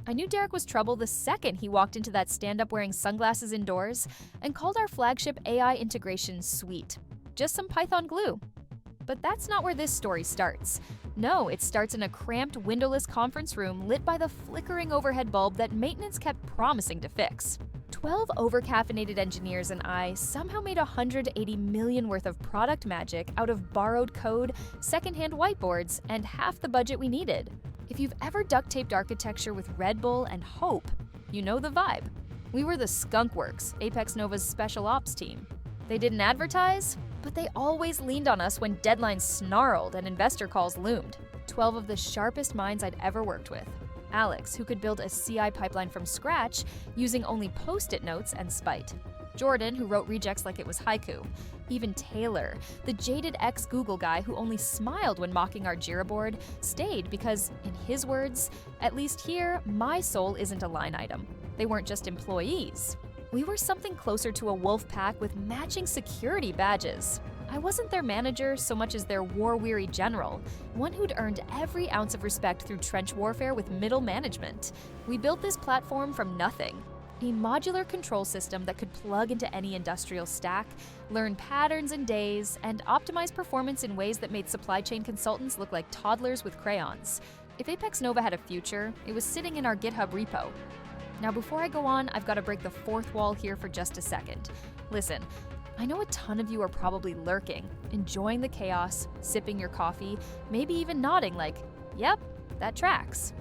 I knew Derek was trouble the second he walked into that stand-up wearing sunglasses indoors and called our flagship AI integration sweet. Just some Python glue. But that's not where this story starts. No, it starts in a cramped, windowless conference room lit by the flickering overhead bulb that maintenance kept promising to fix. 12 overcaffeinated engineers and I somehow made $180 million worth of product magic out of borrowed code, secondhand whiteboards, and half the budget we needed. If you've ever duct-taped architecture with Red Bull and hope, you know the vibe. We were the Skunk Works, Apex Nova's special ops team. They didn't advertise, but they always leaned on us when deadlines snarled and investor calls loomed. 12 of the sharpest minds I'd ever worked with. Alex, who could build a CI pipeline from scratch using only post-it notes and spite. Jordan, who wrote rejects like it was haiku. Even Taylor, the jaded ex-Google guy who only smiled when mocking our Jira board, stayed because, in his words, "At least here, my soul isn't a line item." They weren't just employees. We were something closer to a wolf pack with matching security badges. I wasn't their manager so much as their war-weary general, one who'd earned every ounce of respect through trench warfare with middle management. We built this platform from nothing. A modular control system that could plug into any industrial stack, learn patterns in days, and optimize performance in ways that made supply chain consultants look like toddlers with crayons. If Apex Nova had a future, it was sitting in our GitHub repo. Now, before I go on, I've got to break the fourth wall here for just a second. Listen, I know a ton of you are probably lurking, enjoying the chaos, sipping your coffee, maybe even nodding like, yep, that tracks.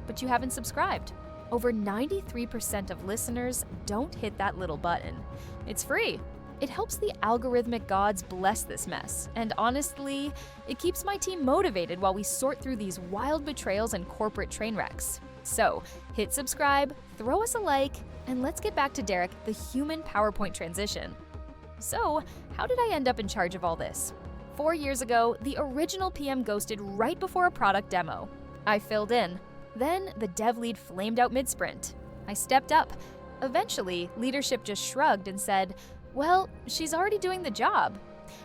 But you haven't subscribed. Over 93% of listeners don't hit that little button. It's free. It helps the algorithmic gods bless this mess, and honestly, it keeps my team motivated while we sort through these wild betrayals and corporate train wrecks. So, hit subscribe, throw us a like, and let's get back to Derek, the human PowerPoint transition. So, how did I end up in charge of all this? 4 years ago, the original PM ghosted right before a product demo. I filled in. Then, the dev lead flamed out mid-sprint. I stepped up. Eventually, leadership just shrugged and said, well, she's already doing the job.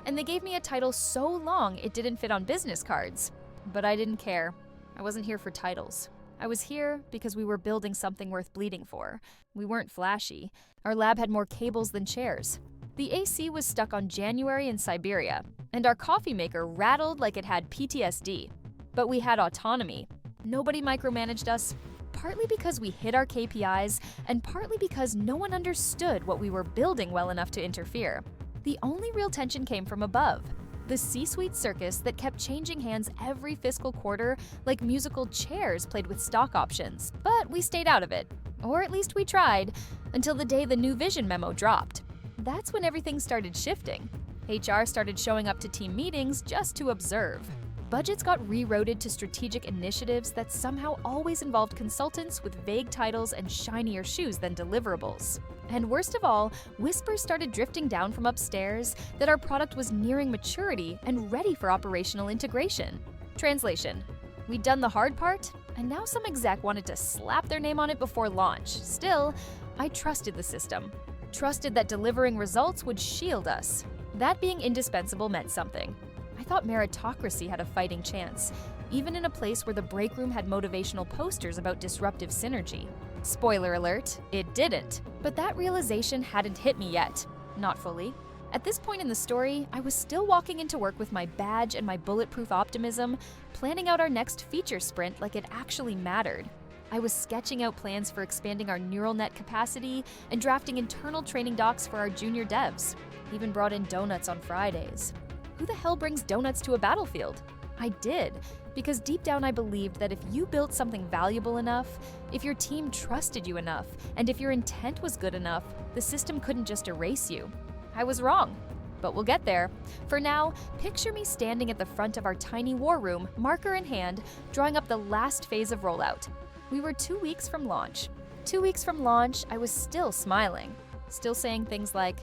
And they gave me a title so long it didn't fit on business cards. But I didn't care. I wasn't here for titles. I was here because we were building something worth bleeding for. We weren't flashy. Our lab had more cables than chairs. The AC was stuck on January in Siberia, and our coffee maker rattled like it had PTSD. But we had autonomy. Nobody micromanaged us, partly because we hit our KPIs, and partly because no one understood what we were building well enough to interfere. The only real tension came from above. The C-suite circus that kept changing hands every fiscal quarter like musical chairs played with stock options. But we stayed out of it. Or at least we tried, until the day the new vision memo dropped. That's when everything started shifting. HR started showing up to team meetings just to observe. Budgets got rerouted to strategic initiatives that somehow always involved consultants with vague titles and shinier shoes than deliverables. And worst of all, whispers started drifting down from upstairs that our product was nearing maturity and ready for operational integration. Translation: we'd done the hard part, and now some exec wanted to slap their name on it before launch. Still, I trusted the system. Trusted that delivering results would shield us. That being indispensable meant something. I thought meritocracy had a fighting chance, even in a place where the break room had motivational posters about disruptive synergy. Spoiler alert, it didn't. But that realization hadn't hit me yet. Not fully. At this point in the story, I was still walking into work with my badge and my bulletproof optimism, planning out our next feature sprint like it actually mattered. I was sketching out plans for expanding our neural net capacity and drafting internal training docs for our junior devs. Even brought in donuts on Fridays. Who the hell brings donuts to a battlefield? I did, because deep down I believed that if you built something valuable enough, if your team trusted you enough, and if your intent was good enough, the system couldn't just erase you. I was wrong, but we'll get there. For now, picture me standing at the front of our tiny war room, marker in hand, drawing up the last phase of rollout. We were 2 weeks from launch. 2 weeks from launch, I was still smiling, still saying things like,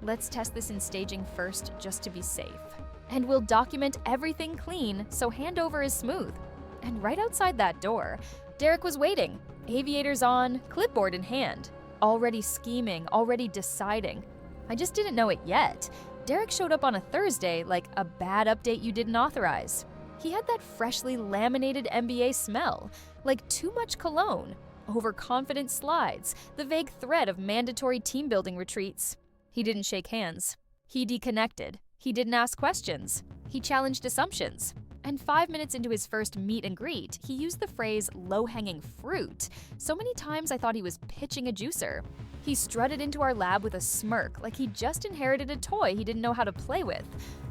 let's test this in staging first just to be safe. And we'll document everything clean so handover is smooth. And right outside that door, Derek was waiting, aviators on, clipboard in hand. Already scheming, already deciding. I just didn't know it yet. Derek showed up on a Thursday like a bad update you didn't authorize. He had that freshly laminated MBA smell, like too much cologne. overconfident slides, the vague threat of mandatory team-building retreats. He didn't shake hands. He deconnected. He didn't ask questions. He challenged assumptions. And 5 minutes into his first meet and greet, he used the phrase low-hanging fruit so many times I thought he was pitching a juicer. He strutted into our lab with a smirk like he just inherited a toy he didn't know how to play with,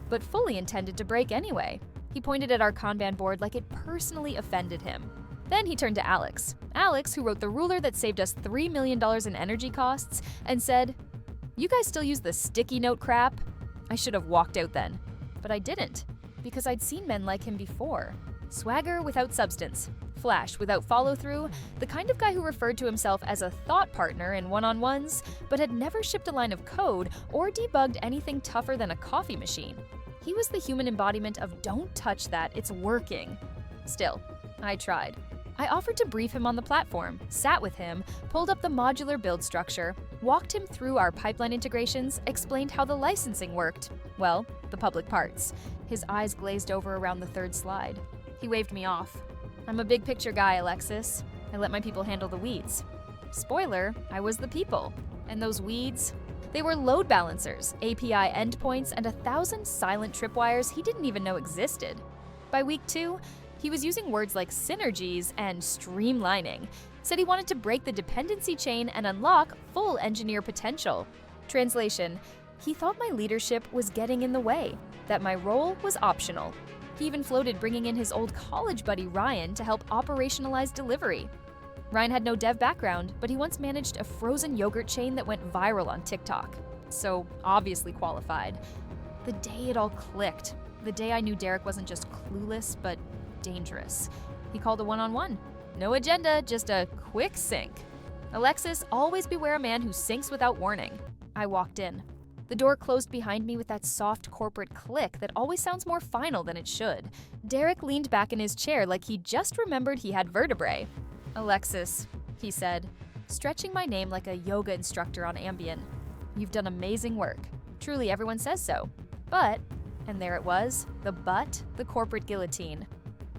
but fully intended to break anyway. He pointed at our Kanban board like it personally offended him. Then he turned to Alex, who wrote the ruler that saved us $3 million in energy costs, and said, "You guys still use the sticky note crap?" I should have walked out then, but I didn't, because I'd seen men like him before. Swagger without substance, flash without follow-through, the kind of guy who referred to himself as a thought partner in one-on-ones, but had never shipped a line of code or debugged anything tougher than a coffee machine. He was the human embodiment of "don't touch that, it's working." Still, I tried. I offered to brief him on the platform, sat with him, pulled up the modular build structure, walked him through our pipeline integrations, explained how the licensing worked. Well, the public parts. His eyes glazed over around the third slide. He waved me off. "I'm a big picture guy, Alexis. I let my people handle the weeds." Spoiler, I was the people. And those weeds? They were load balancers, API endpoints, and 1,000 silent tripwires he didn't even know existed. By week 2, he was using words like synergies and streamlining, said he wanted to break the dependency chain and unlock full engineer potential. Translation, he thought my leadership was getting in the way, that my role was optional. He even floated bringing in his old college buddy Ryan to help operationalize delivery. Ryan had no dev background, but he once managed a frozen yogurt chain that went viral on TikTok, so obviously qualified. The day it all clicked, the day I knew Derek wasn't just clueless, but dangerous. He called a one-on-one. No agenda, just a quick sync. "Alexis, always beware a man who sinks without warning." I walked in. The door closed behind me with that soft corporate click that always sounds more final than it should. Derek leaned back in his chair like he just remembered he had vertebrae. "Alexis," he said, stretching my name like a yoga instructor on Ambien. "You've done amazing work. Truly, everyone says so. But," and there it was, the corporate guillotine.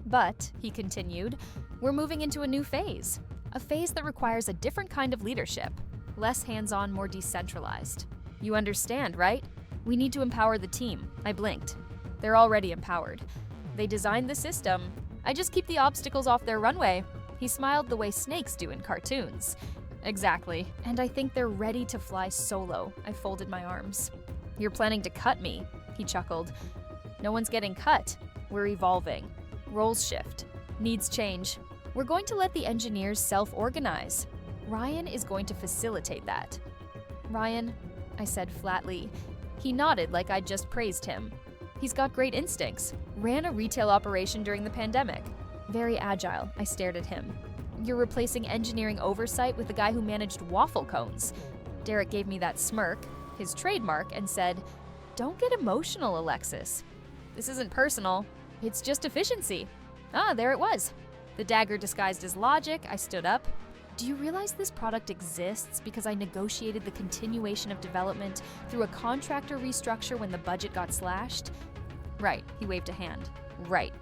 "But," he continued, "we're moving into a new phase. A phase that requires a different kind of leadership. Less hands-on, more decentralized. You understand, right? We need to empower the team." I blinked. "They're already empowered. They designed the system. I just keep the obstacles off their runway." He smiled the way snakes do in cartoons. "Exactly. And I think they're ready to fly solo." I folded my arms. "You're planning to cut me," he chuckled. "No one's getting cut. We're evolving. Roles shift. Needs change. We're going to let the engineers self-organize. Ryan is going to facilitate that." "Ryan," I said flatly. He nodded like I'd just praised him. "He's got great instincts. Ran a retail operation during the pandemic. Very agile." I stared at him. "You're replacing engineering oversight with the guy who managed waffle cones." Derek gave me that smirk, his trademark, and said, "Don't get emotional, Alexis. This isn't personal. It's just efficiency." Ah, there it was. The dagger disguised as logic. I stood up. "Do you realize this product exists because I negotiated the continuation of development through a contractor restructure when the budget got slashed?" "Right," he waved a hand. Right.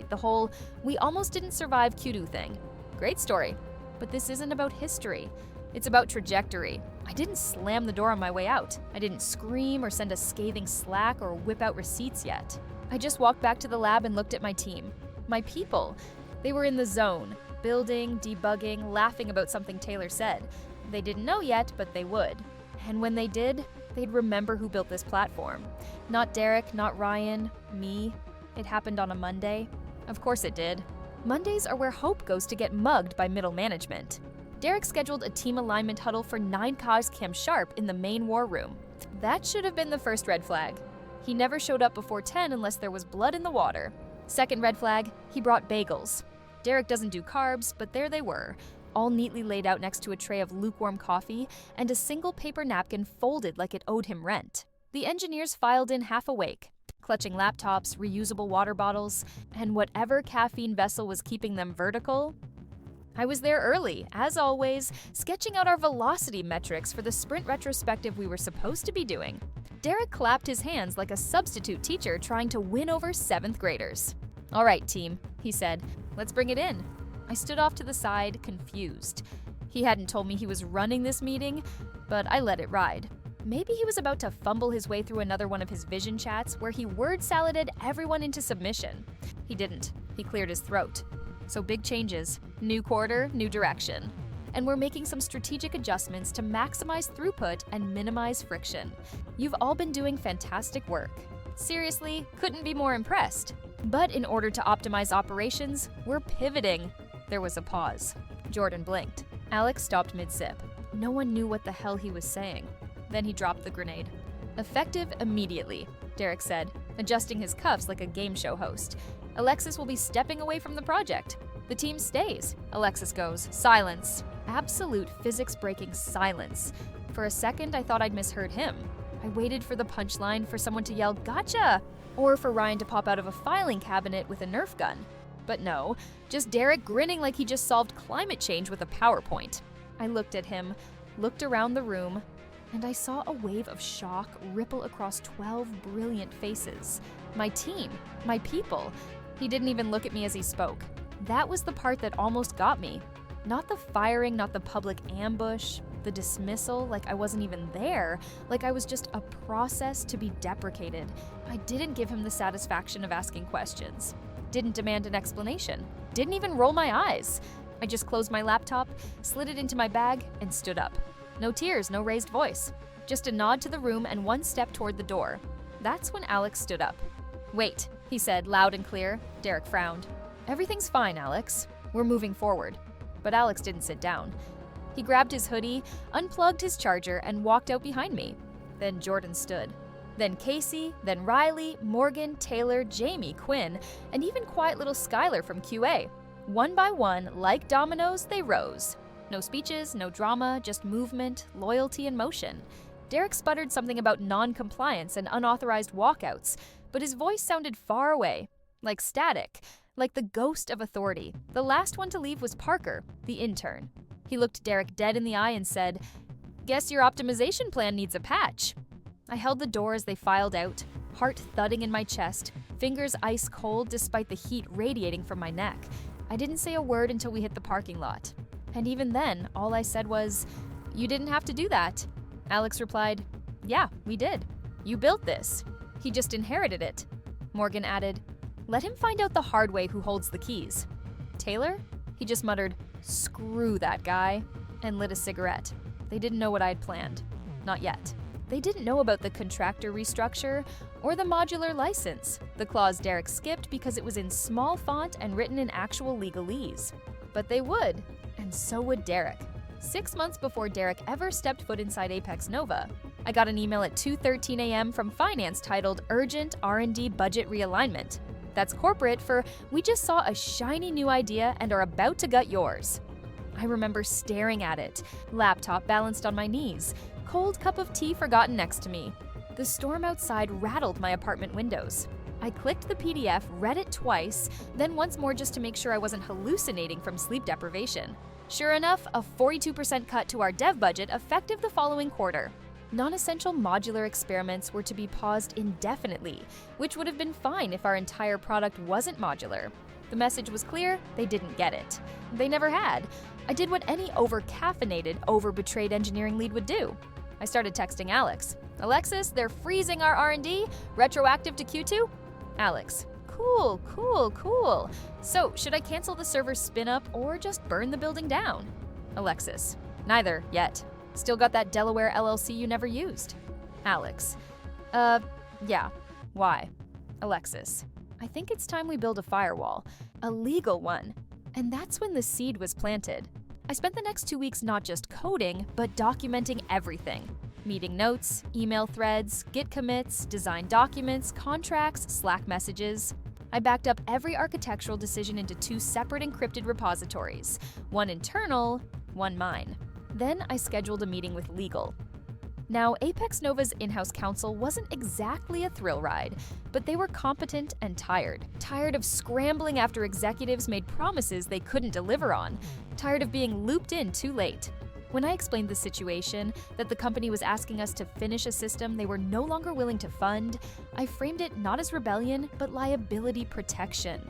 The whole "we almost didn't survive Q2 thing. Great story. But this isn't about history. It's about trajectory. I didn't slam the door on my way out. I didn't scream or send a scathing Slack or whip out receipts yet. I just walked back to the lab and looked at my team. My people. They were in the zone, building, debugging, laughing about something Taylor said. They didn't know yet, but they would. And when they did, they'd remember who built this platform. Not Derek, not Ryan, me. It happened on a Monday. Of course it did. Mondays are where hope goes to get mugged by middle management. Derek scheduled a team alignment huddle for 9 cause cam sharp in the main war room. That should have been the first red flag. He never showed up before 10 unless there was blood in the water. Second red flag, he brought bagels. Derek doesn't do carbs, but there they were, all neatly laid out next to a tray of lukewarm coffee and a single paper napkin folded like it owed him rent. The engineers filed in half awake, clutching laptops, reusable water bottles, and whatever caffeine vessel was keeping them vertical. I was there early, as always, sketching out our velocity metrics for the sprint retrospective we were supposed to be doing. Derek clapped his hands like a substitute teacher trying to win over 7th graders. "All right, team," he said. "Let's bring it in." I stood off to the side, confused. He hadn't told me he was running this meeting, but I let it ride. Maybe he was about to fumble his way through another one of his vision chats where he word saladed everyone into submission. He didn't. He cleared his throat. So big changes. New quarter, new direction. And we're making some strategic adjustments to maximize throughput and minimize friction. You've all been doing fantastic work. Seriously, couldn't be more impressed. But in order to optimize operations, we're pivoting. There was a pause. Jordan blinked. Alex stopped mid-sip. No one knew what the hell he was saying. Then he dropped the grenade. Effective immediately, Derek said, adjusting his cuffs like a game show host. Alexis will be stepping away from the project. The team stays. Alexis goes. Silence. Absolute physics-breaking silence. For a second, I thought I'd misheard him. I waited for the punchline, for someone to yell, "Gotcha!" or for Ryan to pop out of a filing cabinet with a Nerf gun. But no, just Derek grinning like he just solved climate change with a PowerPoint. I looked at him, looked around the room, and I saw a wave of shock ripple across 12 brilliant faces. My team, my people. He didn't even look at me as he spoke. That was the part that almost got me. Not the firing, not the public ambush, the dismissal, like I wasn't even there, like I was just a process to be deprecated. I didn't give him the satisfaction of asking questions. Didn't demand an explanation. Didn't even roll my eyes. I just closed my laptop, slid it into my bag, and stood up. No tears, no raised voice. Just a nod to the room and one step toward the door. That's when Alex stood up. "Wait," he said, loud and clear. Derek frowned. "Everything's fine, Alex. We're moving forward." But Alex didn't sit down. He grabbed his hoodie, unplugged his charger, and walked out behind me. Then Jordan stood. Then Casey, then Riley, Morgan, Taylor, Jamie, Quinn, and even quiet little Skylar from QA. One by one, like dominoes, they rose. No speeches, no drama, just movement, loyalty, and motion. Derek sputtered something about non-compliance and unauthorized walkouts, but his voice sounded far away, like static, like the ghost of authority. The last one to leave was Parker, the intern. He looked Derek dead in the eye and said, "Guess your optimization plan needs a patch." I held the door as they filed out, heart thudding in my chest, fingers ice cold despite the heat radiating from my neck. I didn't say a word until we hit the parking lot. And even then, all I said was, "You didn't have to do that." Alex replied, "Yeah, we did. You built this. He just inherited it." Morgan added, "Let him find out the hard way who holds the keys." Taylor? He just muttered, "Screw that guy," and lit a cigarette. They didn't know what I had planned. Not yet. They didn't know about the contractor restructure or the modular license, the clause Derek skipped because it was in small font and written in actual legalese. But they would, and so would Derek. 6 months before Derek ever stepped foot inside Apex Nova, I got an email at 2:13 a.m. from finance titled Urgent R&D Budget Realignment. That's corporate for, "We just saw a shiny new idea and are about to gut yours." I remember staring at it, laptop balanced on my knees, cold cup of tea forgotten next to me. The storm outside rattled my apartment windows. I clicked the PDF, read it twice, then once more just to make sure I wasn't hallucinating from sleep deprivation. Sure enough, a 42% cut to our dev budget effective the following quarter. Non-essential modular experiments were to be paused indefinitely, which would have been fine if our entire product wasn't modular. The message was clear, they didn't get it. They never had. I did what any over-caffeinated, over-betrayed engineering lead would do. I started texting Alex. "Alexis, they're freezing our R&D, retroactive to Q2? Alex, cool. So, should I cancel the server's spin-up or just burn the building down? Alexis, neither yet. Still got that Delaware LLC you never used. Alex, yeah. Why? Alexis, I think it's time we build a firewall. A legal one. And that's when the seed was planted. I spent the next 2 weeks not just coding, but documenting everything. Meeting notes, email threads, Git commits, design documents, contracts, Slack messages. I backed up every architectural decision into 2 separate encrypted repositories, one internal, one mine. Then I scheduled a meeting with legal. Now, Apex Nova's in-house counsel wasn't exactly a thrill ride, but they were competent and tired. Tired of scrambling after executives made promises they couldn't deliver on. Tired of being looped in too late. When I explained the situation, that the company was asking us to finish a system they were no longer willing to fund, I framed it not as rebellion, but liability protection.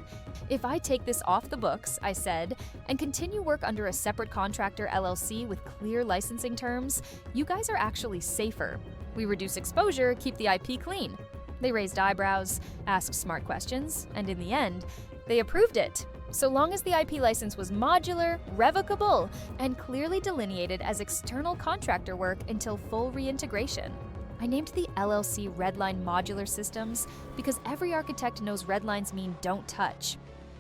If I take this off the books, I said, and continue work under a separate contractor LLC with clear licensing terms, you guys are actually safer. We reduce exposure, keep the IP clean. They raised eyebrows, asked smart questions, and in the end, they approved it. So long as the IP license was modular, revocable, and clearly delineated as external contractor work until full reintegration. I named the LLC Redline Modular Systems because every architect knows red lines mean don't touch.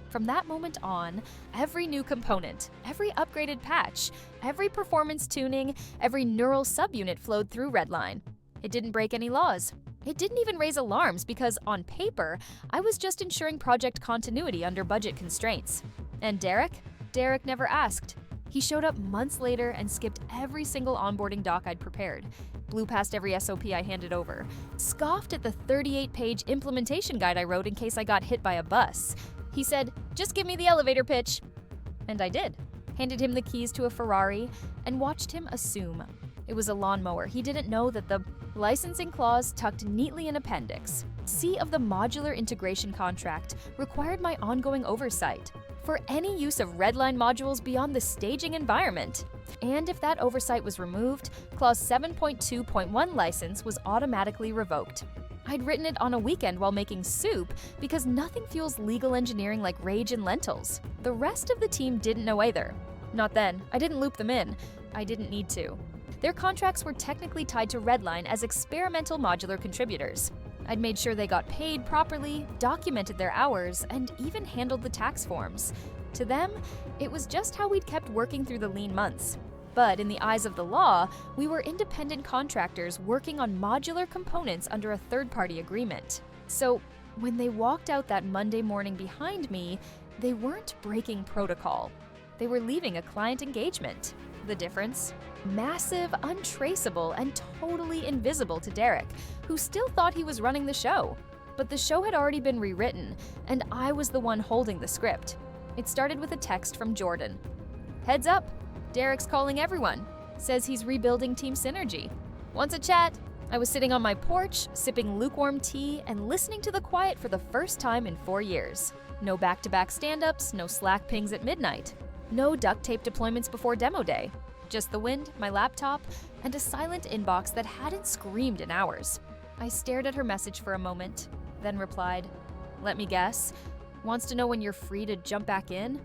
From that moment on, every new component, every upgraded patch, every performance tuning, every neural subunit flowed through Redline. It didn't break any laws. It didn't even raise alarms because, on paper, I was just ensuring project continuity under budget constraints. And Derek? Derek never asked. He showed up months later and skipped every single onboarding doc I'd prepared, blew past every SOP I handed over, scoffed at the 38-page implementation guide I wrote in case I got hit by a bus. He said, "Just give me the elevator pitch." And I did. Handed him the keys to a Ferrari and watched him assume. It was a lawnmower. He didn't know that the licensing clause tucked neatly in Appendix C of the modular integration contract required my ongoing oversight for any use of Redline modules beyond the staging environment. And if that oversight was removed, Clause 7.2.1 license was automatically revoked. I'd written it on a weekend while making soup because nothing fuels legal engineering like rage and lentils. The rest of the team didn't know either. Not then. I didn't loop them in. I didn't need to. Their contracts were technically tied to Redline as experimental modular contributors. I'd made sure they got paid properly, documented their hours, and even handled the tax forms. To them, it was just how we'd kept working through the lean months. But in the eyes of the law, we were independent contractors working on modular components under a third-party agreement. So when they walked out that Monday morning behind me, they weren't breaking protocol. They were leaving a client engagement. The difference? Massive, untraceable, and totally invisible to Derek, who still thought he was running the show. But the show had already been rewritten, and I was the one holding the script. It started with a text from Jordan. "Heads up, Derek's calling everyone. Says he's rebuilding team synergy. Wants a chat." I was sitting on my porch, sipping lukewarm tea and listening to the quiet for the first time in 4 years. No back-to-back stand-ups, no Slack pings at midnight. No duct tape deployments before demo day. Just the wind, my laptop, and a silent inbox that hadn't screamed in hours. I stared at her message for a moment, then replied, "Let me guess. Wants to know when you're free to jump back in?"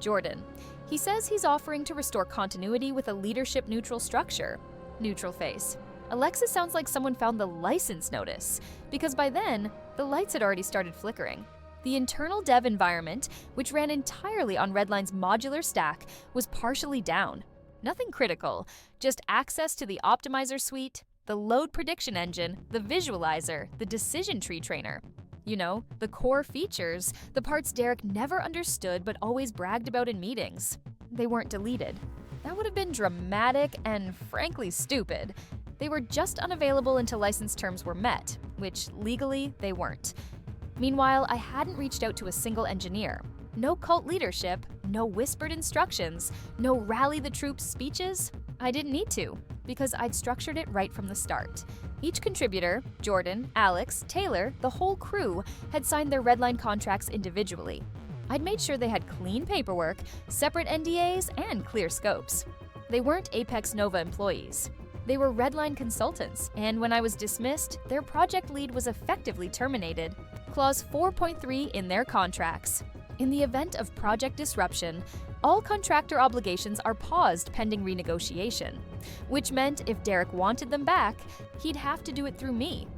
Jordan. He says he's offering to restore continuity with a leadership-neutral structure. Neutral face. Alexis sounds like someone found the license notice, because by then, the lights had already started flickering. The internal dev environment, which ran entirely on Redline's modular stack, was partially down. Nothing critical, just access to the optimizer suite, the load prediction engine, the visualizer, the decision tree trainer. You know, the core features, the parts Derek never understood but always bragged about in meetings. They weren't deleted. That would have been dramatic and frankly stupid. They were just unavailable until license terms were met, which legally they weren't. Meanwhile, I hadn't reached out to a single engineer. No cult leadership, no whispered instructions, no rally the troops speeches. I didn't need to, because I'd structured it right from the start. Each contributor, Jordan, Alex, Taylor, the whole crew, had signed their Redline contracts individually. I'd made sure they had clean paperwork, separate NDAs, and clear scopes. They weren't Apex Nova employees. They were Redline consultants, and when I was dismissed, their project lead was effectively terminated. Clause 4.3 in their contracts. In the event of project disruption, all contractor obligations are paused pending renegotiation, which meant if Derek wanted them back, he'd have to do it through me.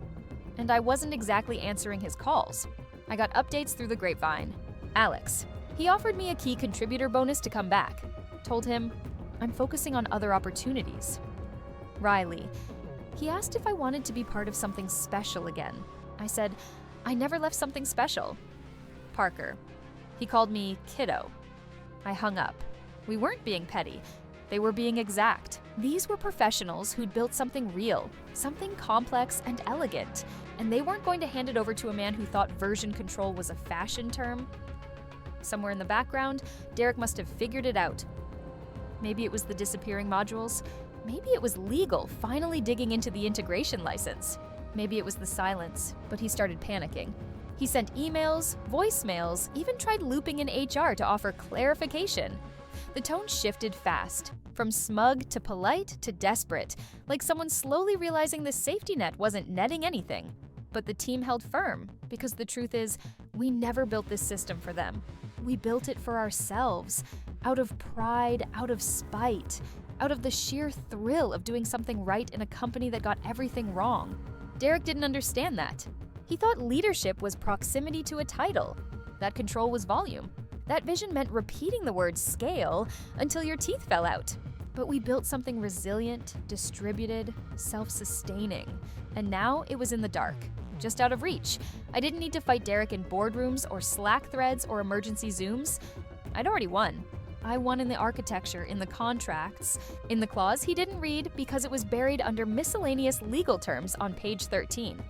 And I wasn't exactly answering his calls. I got updates through the grapevine. Alex. He offered me a key contributor bonus to come back. Told him, I'm focusing on other opportunities. Riley. He asked if I wanted to be part of something special again. I said, I never left something special. Parker. He called me kiddo. I hung up. We weren't being petty. They were being exact. These were professionals who'd built something real, something complex and elegant, and they weren't going to hand it over to a man who thought version control was a fashion term. Somewhere in the background, Derek must have figured it out. Maybe it was the disappearing modules. Maybe it was legal finally digging into the integration license. Maybe it was the silence, but he started panicking. He sent emails, voicemails, even tried looping in HR to offer clarification. The tone shifted fast, from smug to polite to desperate, like someone slowly realizing the safety net wasn't netting anything. But the team held firm, because the truth is, we never built this system for them. We built it for ourselves, out of pride, out of spite, out of the sheer thrill of doing something right in a company that got everything wrong. Derek didn't understand that. He thought leadership was proximity to a title, that control was volume. That vision meant repeating the word scale until your teeth fell out. But we built something resilient, distributed, self-sustaining, and now it was in the dark, just out of reach. I didn't need to fight Derek in boardrooms or Slack threads or emergency Zooms. I'd already won. I won in the architecture, in the contracts, in the clause he didn't read because it was buried under miscellaneous legal terms on page 13.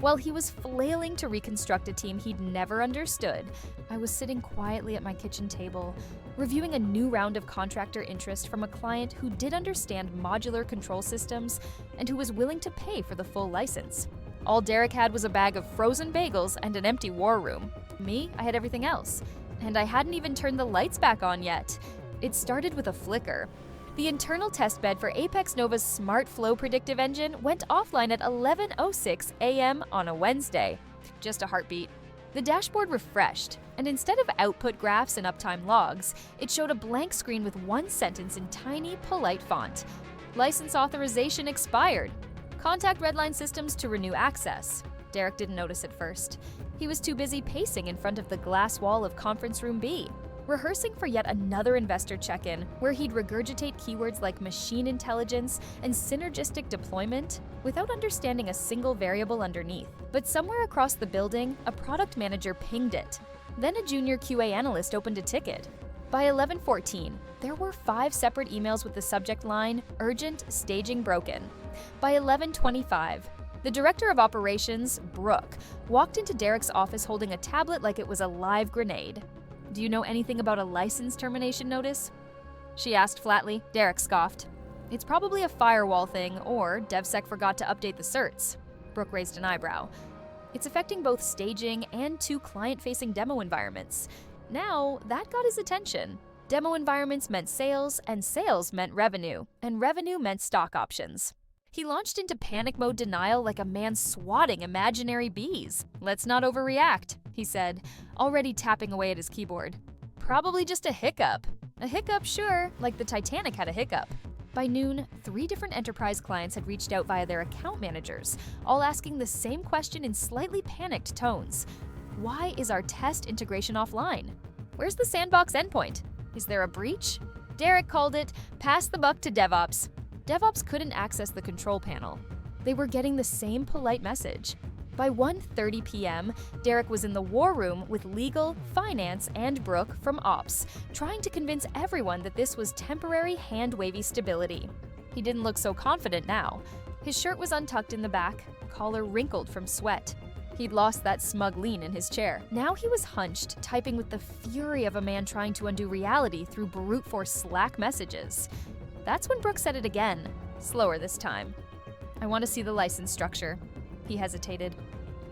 While he was flailing to reconstruct a team he'd never understood, I was sitting quietly at my kitchen table, reviewing a new round of contractor interest from a client who did understand modular control systems and who was willing to pay for the full license. All Derek had was a bag of frozen bagels and an empty war room. Me, I had everything else. And I hadn't even turned the lights back on yet. It started with a flicker. The internal testbed for Apex Nova's smart flow predictive engine went offline at 11:06 a.m. on a Wednesday. Just a heartbeat. The dashboard refreshed, and instead of output graphs and uptime logs, it showed a blank screen with one sentence in tiny, polite font. License authorization expired. Contact Redline Systems to renew access. Derek didn't notice at first. He was too busy pacing in front of the glass wall of Conference Room B, rehearsing for yet another investor check-in where he'd regurgitate keywords like machine intelligence and synergistic deployment without understanding a single variable underneath. But somewhere across the building, a product manager pinged it. Then a junior QA analyst opened a ticket. By 11:14, there were 5 separate emails with the subject line, "Urgent, staging broken." By 11:25, the director of operations, Brooke, walked into Derek's office holding a tablet like it was a live grenade. "Do you know anything about a license termination notice?" she asked flatly. Derek scoffed. "It's probably a firewall thing, or DevSec forgot to update the certs." Brooke raised an eyebrow. "It's affecting both staging and 2 client-facing demo environments." Now, that got his attention. Demo environments meant sales, and sales meant revenue, and revenue meant stock options. He launched into panic mode denial like a man swatting imaginary bees. "Let's not overreact," he said, already tapping away at his keyboard. "Probably just a hiccup." A hiccup, sure, like the Titanic had a hiccup. By noon, 3 different enterprise clients had reached out via their account managers, all asking the same question in slightly panicked tones. Why is our test integration offline? Where's the sandbox endpoint? Is there a breach? Derek called it, "Pass the buck to DevOps." DevOps couldn't access the control panel. They were getting the same polite message. By 1:30 p.m., Derek was in the war room with legal, finance, and Brooke from Ops, trying to convince everyone that this was temporary hand-wavy stability. He didn't look so confident now. His shirt was untucked in the back, collar wrinkled from sweat. He'd lost that smug lean in his chair. Now he was hunched, typing with the fury of a man trying to undo reality through brute force Slack messages. That's when Brooke said it again, slower this time. "I want to see the license structure." He hesitated.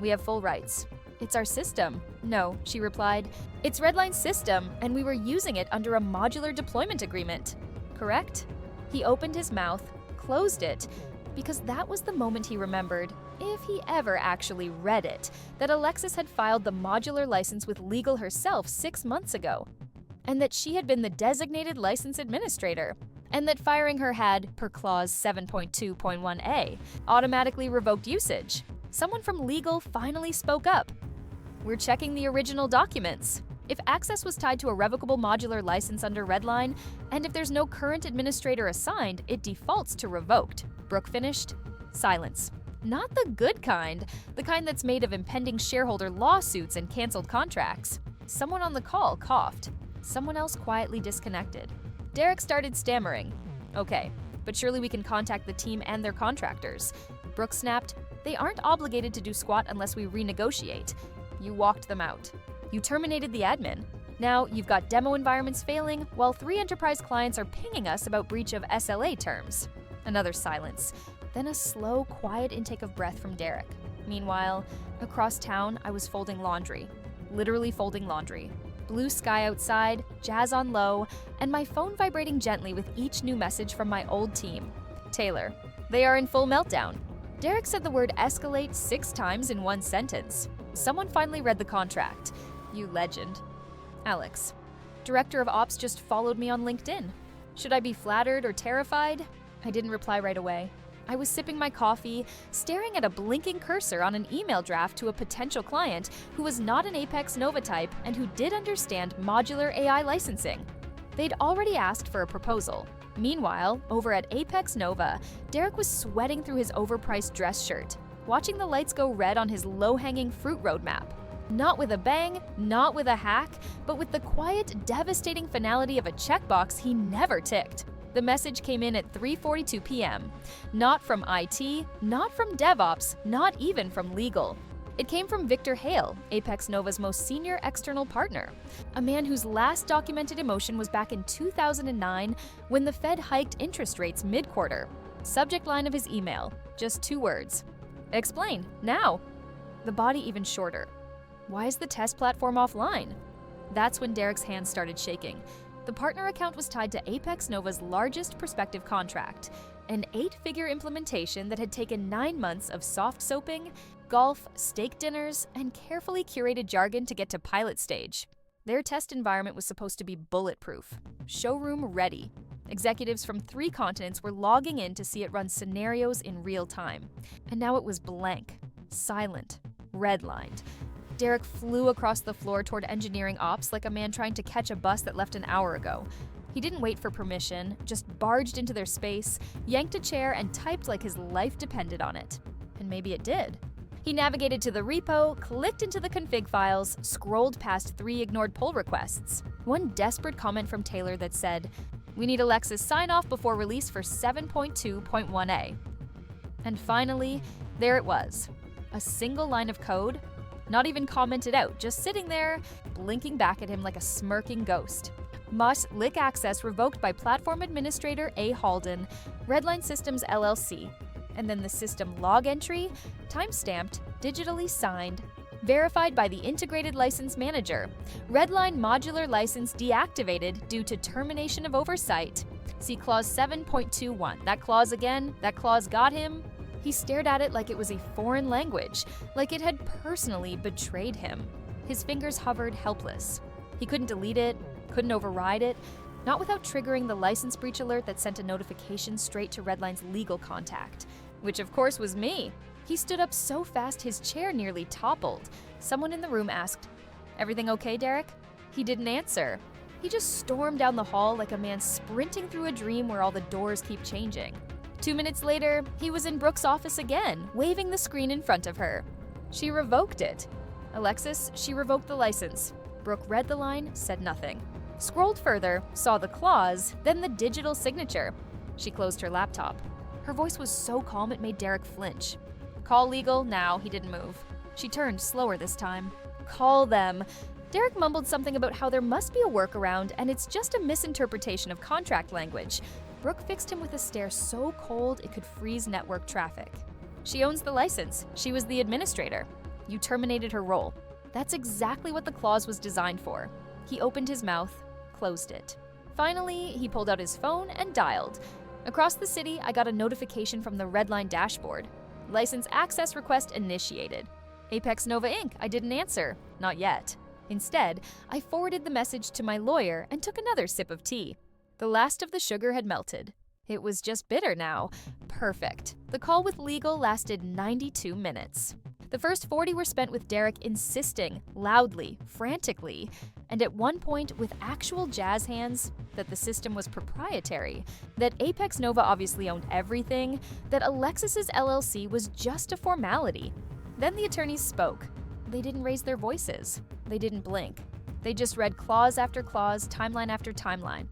"We have full rights." "It's our system." "No," she replied. "It's Redline's system, and we were using it under a modular deployment agreement." "Correct?" He opened his mouth, closed it, because that was the moment he remembered, if he ever actually read it, that Alexis had filed the modular license with legal herself 6 months ago, and that she had been the designated license administrator, and that firing her had, per clause 7.2.1a, automatically revoked usage. Someone from legal finally spoke up. "We're checking the original documents. If access was tied to a revocable modular license under Redline, and if there's no current administrator assigned, it defaults to revoked." Brooke finished. Silence. Not the good kind, the kind that's made of impending shareholder lawsuits and canceled contracts. Someone on the call coughed. Someone else quietly disconnected. Derek started stammering. "Okay, but surely we can contact the team and their contractors." Brooke snapped, "They aren't obligated to do squat unless we renegotiate. You walked them out. You terminated the admin. Now, you've got demo environments failing, while 3 enterprise clients are pinging us about breach of SLA terms. Another silence. Then a slow, quiet intake of breath from Derek. Meanwhile, across town, I was folding laundry. Literally folding laundry. Blue sky outside, jazz on low, and my phone vibrating gently with each new message from my old team. Taylor. They are in full meltdown. Derek said the word escalate 6 times in one sentence. Someone finally read the contract. You legend. Alex. Director of Ops just followed me on LinkedIn. Should I be flattered or terrified? I didn't reply right away. I was sipping my coffee, staring at a blinking cursor on an email draft to a potential client who was not an Apex Nova type and who did understand modular AI licensing. They'd already asked for a proposal. Meanwhile, over at Apex Nova, Derek was sweating through his overpriced dress shirt, watching the lights go red on his low-hanging fruit roadmap. Not with a bang, not with a hack, but with the quiet, devastating finality of a checkbox he never ticked. The message came in at 3:42 p.m. Not from IT, not from DevOps, not even from legal. It came from Victor Hale, Apex Nova's most senior external partner, a man whose last documented emotion was back in 2009 when the Fed hiked interest rates mid-quarter. Subject line of his email, just 2 words. Explain, now. The body even shorter. Why is the test platform offline? That's when Derek's hands started shaking. The partner account was tied to Apex Nova's largest prospective contract, an 8-figure implementation that had taken 9 months of soft soaping, golf, steak dinners, and carefully curated jargon to get to pilot stage. Their test environment was supposed to be bulletproof, showroom ready. Executives from 3 continents were logging in to see it run scenarios in real time. And now it was blank, silent, redlined. Derek flew across the floor toward engineering ops like a man trying to catch a bus that left an hour ago. He didn't wait for permission, just barged into their space, yanked a chair, and typed like his life depended on it. And maybe it did. He navigated to the repo, clicked into the config files, scrolled past 3 ignored pull requests. One desperate comment from Taylor that said, "We need Alexis sign-off before release for 7.2.1a." And finally, there it was. A single line of code, not even commented out, just sitting there, blinking back at him like a smirking ghost. Must lick access revoked by Platform Administrator A. Halden, Redline Systems LLC. And then the system log entry, timestamped, digitally signed, verified by the Integrated License Manager. Redline Modular License deactivated due to termination of oversight. See clause 7.21. That clause again, that clause got him. He stared at it like it was a foreign language, like it had personally betrayed him. His fingers hovered helpless. He couldn't delete it, couldn't override it, not without triggering the license breach alert that sent a notification straight to Redline's legal contact, which of course was me. He stood up so fast his chair nearly toppled. Someone in the room asked, "Everything okay, Derek?" He didn't answer. He just stormed down the hall like a man sprinting through a dream where all the doors keep changing. 2 minutes later, he was in Brooke's office again, waving the screen in front of her. She revoked it. Alexis, she revoked the license. Brooke read the line, said nothing. Scrolled further, saw the clause, then the digital signature. She closed her laptop. Her voice was so calm it made Derek flinch. "Call legal, now." He didn't move. She turned, slower this time. "Call them." Derek mumbled something about how there must be a workaround and it's just a misinterpretation of contract language. Brooke fixed him with a stare so cold it could freeze network traffic. "She owns the license. She was the administrator. You terminated her role." That's exactly what the clause was designed for. He opened his mouth, closed it. Finally, he pulled out his phone and dialed. Across the city, I got a notification from the Redline dashboard. "License access request initiated." "Apex Nova Inc." I didn't answer. Not yet. Instead, I forwarded the message to my lawyer and took another sip of tea. The last of the sugar had melted. It was just bitter now. Perfect. The call with legal lasted 92 minutes. The first 40 were spent with Derek insisting, loudly, frantically, and at one point with actual jazz hands, that the system was proprietary, that Apex Nova obviously owned everything, that Alexis's LLC was just a formality. Then the attorneys spoke. They didn't raise their voices. They didn't blink. They just read clause after clause, timeline after timeline.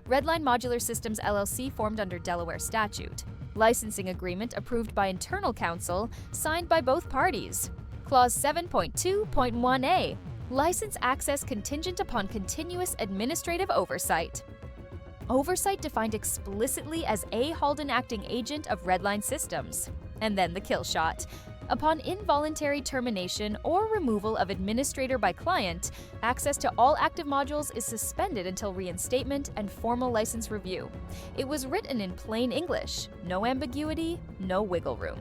Redline Modular Systems LLC formed under Delaware statute. Licensing agreement approved by internal counsel, signed by both parties. Clause 7.2.1a. License access contingent upon continuous administrative oversight. Oversight defined explicitly as A. Halden acting agent of Redline Systems. And then the kill shot. Upon involuntary termination or removal of administrator by client, access to all active modules is suspended until reinstatement and formal license review. It was written in plain English. No ambiguity, no wiggle room.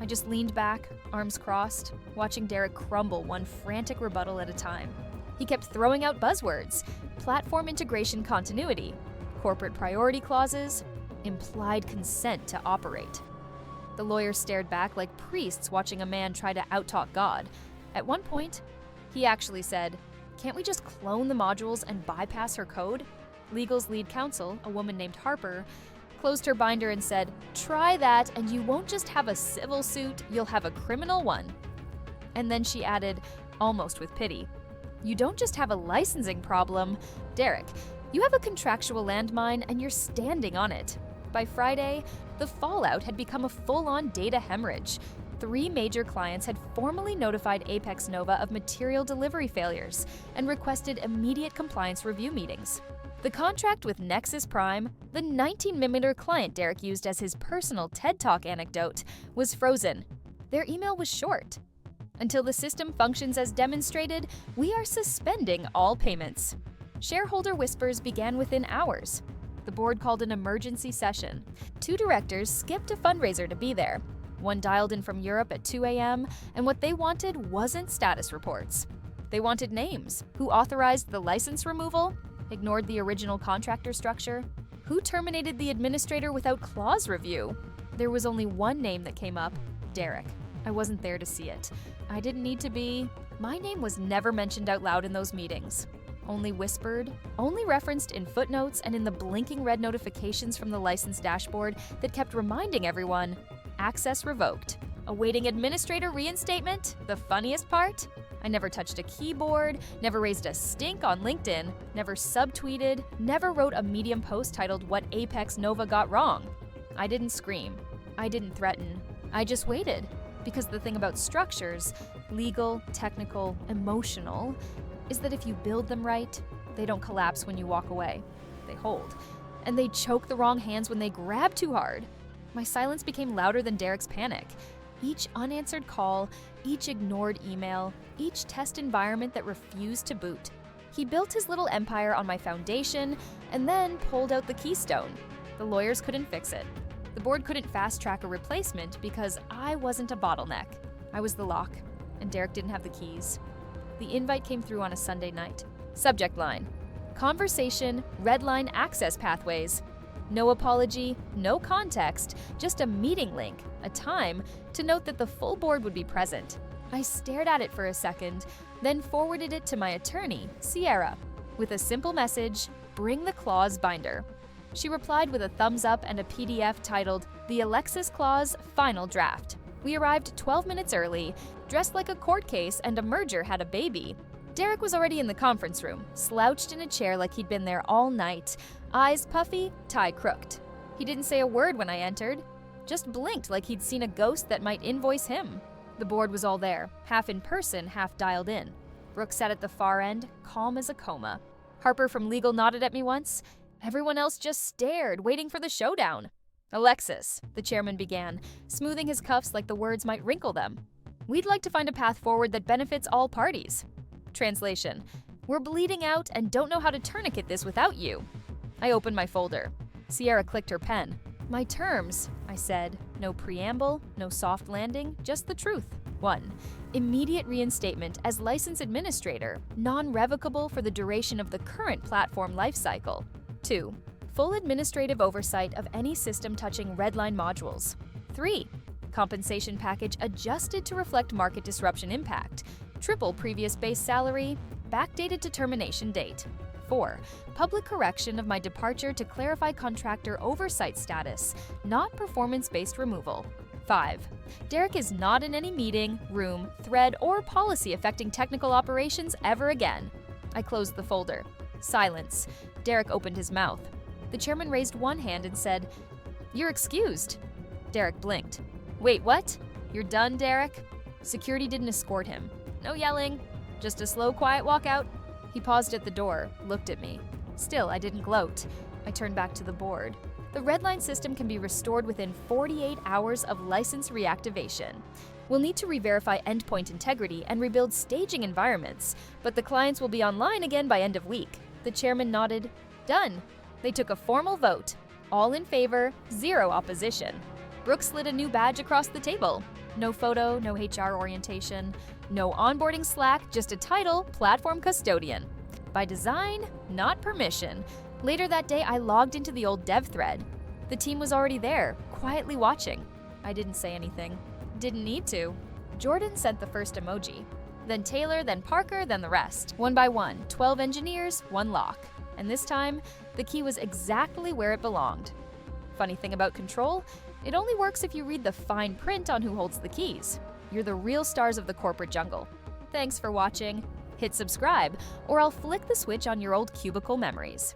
I just leaned back, arms crossed, watching Derek crumble one frantic rebuttal at a time. He kept throwing out buzzwords: platform integration continuity, corporate priority clauses, implied consent to operate. The lawyer stared back like priests watching a man try to outtalk God. At one point, he actually said, "Can't we just clone the modules and bypass her code?" Legal's lead counsel, a woman named Harper, closed her binder and said, "Try that and you won't just have a civil suit, you'll have a criminal one." And then she added, almost with pity, "You don't just have a licensing problem, Derek, you have a contractual landmine and you're standing on it." By Friday, the fallout had become a full-on data hemorrhage. 3 major clients had formally notified Apex Nova of material delivery failures and requested immediate compliance review meetings. The contract with Nexus Prime, the 19mm client Derek used as his personal TED Talk anecdote, was frozen. Their email was short. "Until the system functions as demonstrated, we are suspending all payments." Shareholder whispers began within hours. The board called an emergency session. 2 directors skipped a fundraiser to be there. One dialed in from Europe at 2 a.m., and what they wanted wasn't status reports. They wanted names. Who authorized the license removal? Ignored the original contractor structure? Who terminated the administrator without clause review? There was only one name that came up: Derek. I wasn't there to see it. I didn't need to be. My name was never mentioned out loud in those meetings. Only whispered, only referenced in footnotes and in the blinking red notifications from the license dashboard that kept reminding everyone, access revoked. Awaiting administrator reinstatement? The funniest part? I never touched a keyboard, never raised a stink on LinkedIn, never subtweeted, never wrote a Medium post titled "What Apex Nova Got Wrong." I didn't scream. I didn't threaten. I just waited. Because the thing about structures, legal, technical, emotional, is that if you build them right, they don't collapse when you walk away. They hold. And they choke the wrong hands when they grab too hard. My silence became louder than Derek's panic. Each unanswered call, each ignored email, each test environment that refused to boot. He built his little empire on my foundation and then pulled out the keystone. The lawyers couldn't fix it. The board couldn't fast-track a replacement because I wasn't a bottleneck. I was the lock, and Derek didn't have the keys. The invite came through on a Sunday night. Subject line: Conversation, Redline access pathways. No apology, no context, just a meeting link, a time, to note that the full board would be present. I stared at it for a second, then forwarded it to my attorney, Sierra, with a simple message: bring the clause binder. She replied with a thumbs up and a PDF titled "The Alexis Clause Final Draft." We arrived 12 minutes early, dressed like a court case and a merger had a baby. Derek was already in the conference room, slouched in a chair like he'd been there all night, eyes puffy, tie crooked. He didn't say a word when I entered, just blinked like he'd seen a ghost that might invoice him. The board was all there, half in person, half dialed in. Brooke sat at the far end, calm as a coma. Harper from legal nodded at me once. Everyone else just stared, waiting for the showdown. "Alexis," the chairman began, smoothing his cuffs like the words might wrinkle them. "We'd like to find a path forward that benefits all parties." Translation: "We're bleeding out and don't know how to tourniquet this without you." I opened my folder. Sierra clicked her pen. "My terms," I said. No preamble, no soft landing, just the truth. 1. Immediate reinstatement as license administrator, non-revocable for the duration of the current platform lifecycle. 2. Full administrative oversight of any system touching Redline modules. 3. Compensation package adjusted to reflect market disruption impact. Triple previous base salary, backdated to termination date. 4. Public correction of my departure to clarify contractor oversight status, not performance-based removal. 5. Derek is not in any meeting, room, thread, or policy affecting technical operations ever again. I closed the folder. Silence. Derek opened his mouth. The chairman raised one hand and said, "You're excused." Derek blinked. "Wait, what? You're done, Derek?" Security didn't escort him. No yelling, Just a slow, quiet walkout. He paused at the door, looked at me. Still, I didn't gloat. I turned back to the board. The redline system can be restored within 48 hours of license reactivation. We'll need to re-verify endpoint integrity and rebuild staging environments, but the clients will be online again by end of week. The chairman nodded. Done. They took a formal vote. All in favor, 0 opposition. Brooke slid a new badge across the table. No photo, no HR orientation, no onboarding Slack, just a title, platform custodian. By design, not permission. Later that day, I logged into the old dev thread. The team was already there, quietly watching. I didn't say anything. Didn't need to. Jordan sent the first emoji. Then Taylor, then Parker, then the rest. One by one, 12 engineers, 1 lock. And this time, the key was exactly where it belonged. Funny thing about control, it only works if you read the fine print on who holds the keys. You're the real stars of the corporate jungle. Thanks for watching. Hit subscribe, or I'll flick the switch on your old cubicle memories.